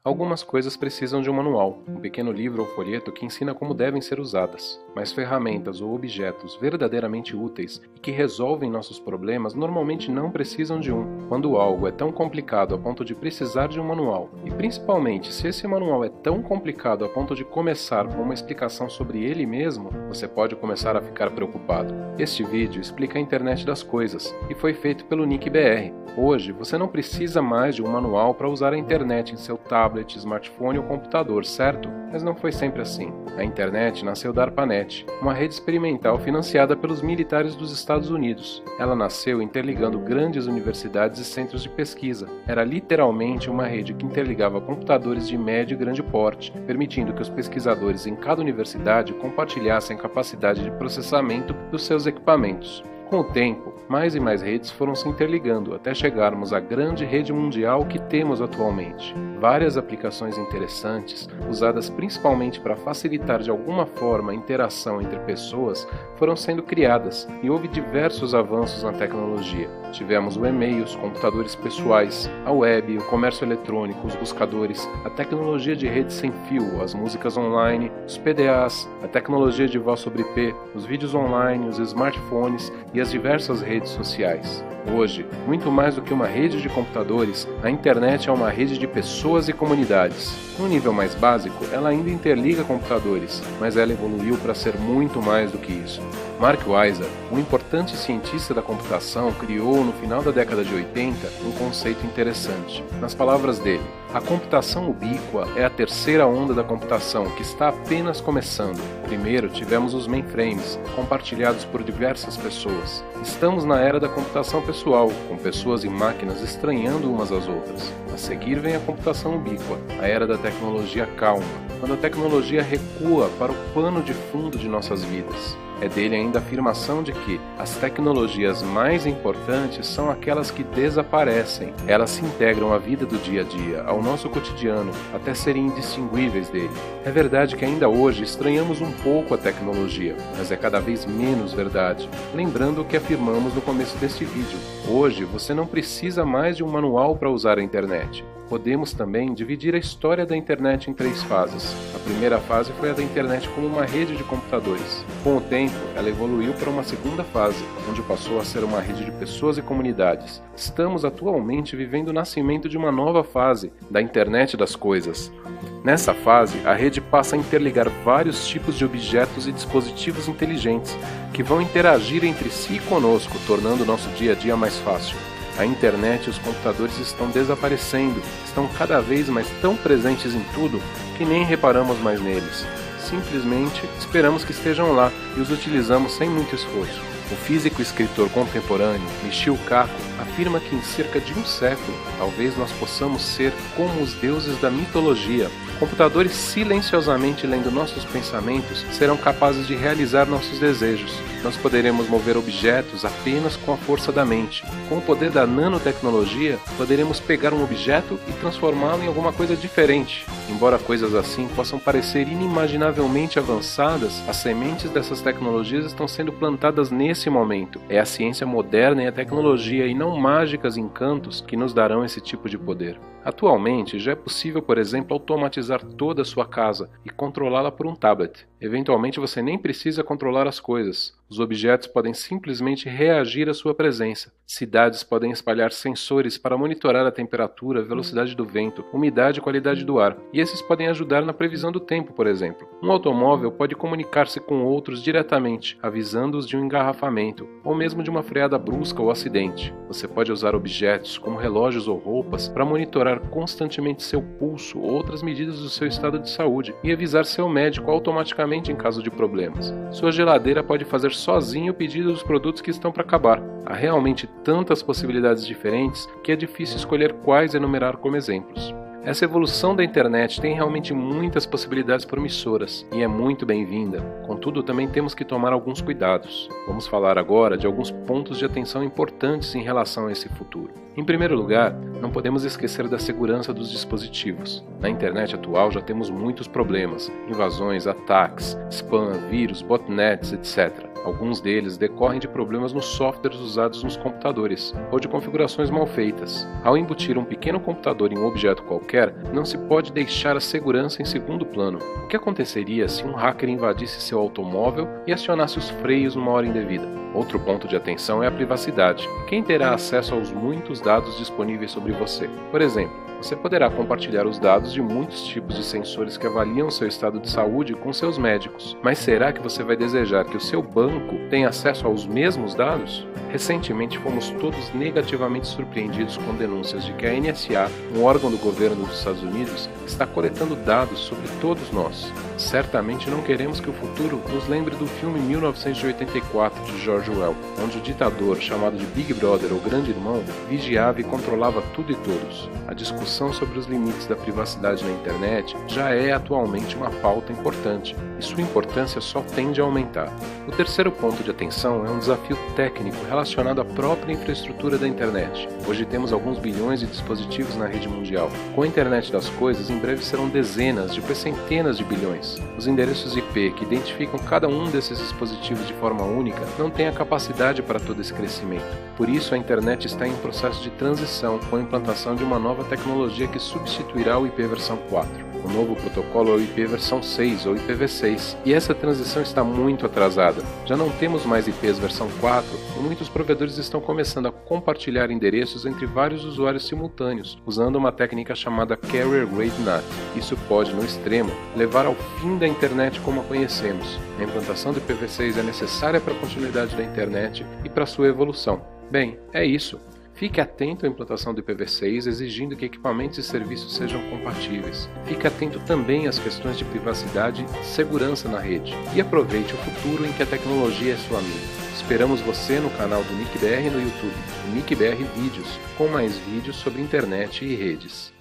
Algumas coisas precisam de um manual, um pequeno livro ou folheto que ensina como devem ser usadas, mas ferramentas ou objetos verdadeiramente úteis e que resolvem nossos problemas normalmente não precisam de um. Quando algo é tão complicado a ponto de precisar de um manual, e principalmente se esse manual é tão complicado a ponto de começar com uma explicação sobre ele mesmo, você pode começar a ficar preocupado. Este vídeo explica a internet das coisas e foi feito pelo NickBR. Hoje, você não precisa mais de um manual para usar a internet em seu tablet, smartphone ou computador, certo? Mas não foi sempre assim. A internet nasceu da ARPANET, uma rede experimental financiada pelos militares dos Estados Unidos. Ela nasceu interligando grandes universidades e centros de pesquisa. Era literalmente uma rede que interligava computadores de médio e grande porte, permitindo que os pesquisadores em cada universidade compartilhassem a capacidade de processamento dos seus equipamentos. Com o tempo, mais e mais redes foram se interligando até chegarmos à grande rede mundial que temos atualmente. Várias aplicações interessantes, usadas principalmente para facilitar de alguma forma a interação entre pessoas, foram sendo criadas e houve diversos avanços na tecnologia. Tivemos o e-mail, os computadores pessoais, a web, o comércio eletrônico, os buscadores, a tecnologia de rede sem fio, as músicas online, os PDAs, a tecnologia de voz sobre IP, os vídeos online, os smartphones e as diversas redes sociais. Hoje, muito mais do que uma rede de computadores, a internet é uma rede de pessoas e comunidades. No nível mais básico, ela ainda interliga computadores, mas ela evoluiu para ser muito mais do que isso. Mark Weiser, um importante cientista da computação, criou no final da década de 80 um conceito interessante. Nas palavras dele, a computação ubíqua é a terceira onda da computação que está apenas começando. Primeiro tivemos os mainframes, compartilhados por diversas pessoas. Estamos na era da computação pessoal, com pessoas e máquinas estranhando umas às outras. A seguir vem a computação ubíqua, a era da tecnologia calma, quando a tecnologia recua para o pano de fundo de nossas vidas. É dele ainda a afirmação de que as tecnologias mais importantes são aquelas que desaparecem. Elas se integram à vida do dia a dia, ao nosso cotidiano, até serem indistinguíveis dele. É verdade que ainda hoje estranhamos um pouco a tecnologia, mas é cada vez menos verdade. Lembrando o que afirmamos no começo deste vídeo. Hoje você não precisa mais de um manual para usar a internet. Podemos também dividir a história da internet em 3 fases. A primeira fase foi a da internet como uma rede de computadores. Com o tempo, ela evoluiu para uma segunda fase, onde passou a ser uma rede de pessoas e comunidades. Estamos atualmente vivendo o nascimento de uma nova fase, da internet das coisas. Nessa fase, a rede passa a interligar vários tipos de objetos e dispositivos inteligentes, que vão interagir entre si e conosco, tornando o nosso dia a dia mais fácil. A internet e os computadores estão desaparecendo, estão cada vez mais tão presentes em tudo que nem reparamos mais neles. Simplesmente esperamos que estejam lá e os utilizamos sem muito esforço. O físico e escritor contemporâneo Michio Kaku afirma que em cerca de um século, talvez nós possamos ser como os deuses da mitologia. Computadores silenciosamente lendo nossos pensamentos serão capazes de realizar nossos desejos. Nós poderemos mover objetos apenas com a força da mente. Com o poder da nanotecnologia, poderemos pegar um objeto e transformá-lo em alguma coisa diferente. Embora coisas assim possam parecer inimaginavelmente avançadas, as sementes dessas tecnologias estão sendo plantadas nesse momento. É a ciência moderna e a tecnologia, e não mágicas e encantos, que nos darão esse tipo de poder. Atualmente, já é possível, por exemplo, automatizar toda a sua casa e controlá-la por um tablet. Eventualmente, você nem precisa controlar as coisas. Os objetos podem simplesmente reagir à sua presença. Cidades podem espalhar sensores para monitorar a temperatura, a velocidade do vento, umidade e qualidade do ar. E esses podem ajudar na previsão do tempo, por exemplo. Um automóvel pode comunicar-se com outros diretamente, avisando-os de um engarrafamento, ou mesmo de uma freada brusca ou acidente. Você pode usar objetos, como relógios ou roupas, para monitorar constantemente seu pulso ou outras medidas do seu estado de saúde e avisar seu médico automaticamente em caso de problemas. Sua geladeira pode fazer sozinho o pedido dos produtos que estão para acabar. Há realmente tantas possibilidades diferentes que é difícil escolher quais enumerar como exemplos. Essa evolução da internet tem realmente muitas possibilidades promissoras e é muito bem-vinda. Contudo, também temos que tomar alguns cuidados. Vamos falar agora de alguns pontos de atenção importantes em relação a esse futuro. Em primeiro lugar, não podemos esquecer da segurança dos dispositivos. Na internet atual já temos muitos problemas: invasões, ataques, spam, vírus, botnets, etc. Alguns deles decorrem de problemas nos softwares usados nos computadores, ou de configurações mal feitas. Ao embutir um pequeno computador em um objeto qualquer, não se pode deixar a segurança em segundo plano. O que aconteceria se um hacker invadisse seu automóvel e acionasse os freios numa hora indevida? Outro ponto de atenção é a privacidade. Quem terá acesso aos muitos dados disponíveis sobre você? Por exemplo, você poderá compartilhar os dados de muitos tipos de sensores que avaliam seu estado de saúde com seus médicos. Mas será que você vai desejar que o seu banco tenha acesso aos mesmos dados? Recentemente fomos todos negativamente surpreendidos com denúncias de que a NSA, um órgão do governo dos Estados Unidos, está coletando dados sobre todos nós. Certamente não queremos que o futuro nos lembre do filme 1984 de George Orwell, onde o ditador, chamado de Big Brother ou Grande Irmão, vigiava e controlava tudo e todos. A discussão sobre os limites da privacidade na internet já é atualmente uma pauta importante, e sua importância só tende a aumentar. O terceiro ponto de atenção é um desafio técnico relacionado à própria infraestrutura da internet. Hoje temos alguns bilhões de dispositivos na rede mundial. Com a internet das coisas, em breve serão dezenas, depois centenas de bilhões. Os endereços IP que identificam cada um desses dispositivos de forma única não têm a capacidade para todo esse crescimento. Por isso, a internet está em um processo de transição com a implantação de uma nova tecnologia que substituirá o IP versão 4. O novo protocolo é o IP versão 6 ou IPv6, e essa transição está muito atrasada. Já não temos mais IPs versão 4 e muitos provedores estão começando a compartilhar endereços entre vários usuários simultâneos, usando uma técnica chamada Carrier Grade NAT. Isso pode, no extremo, levar ao fim da internet como a conhecemos. A implantação do IPv6 é necessária para a continuidade da internet e para sua evolução. Bem, é isso. Fique atento à implantação do IPv6, exigindo que equipamentos e serviços sejam compatíveis. Fique atento também às questões de privacidade e segurança na rede. E aproveite o futuro em que a tecnologia é sua amiga. Esperamos você no canal do NICBR no YouTube, o NICBR Vídeos, com mais vídeos sobre internet e redes.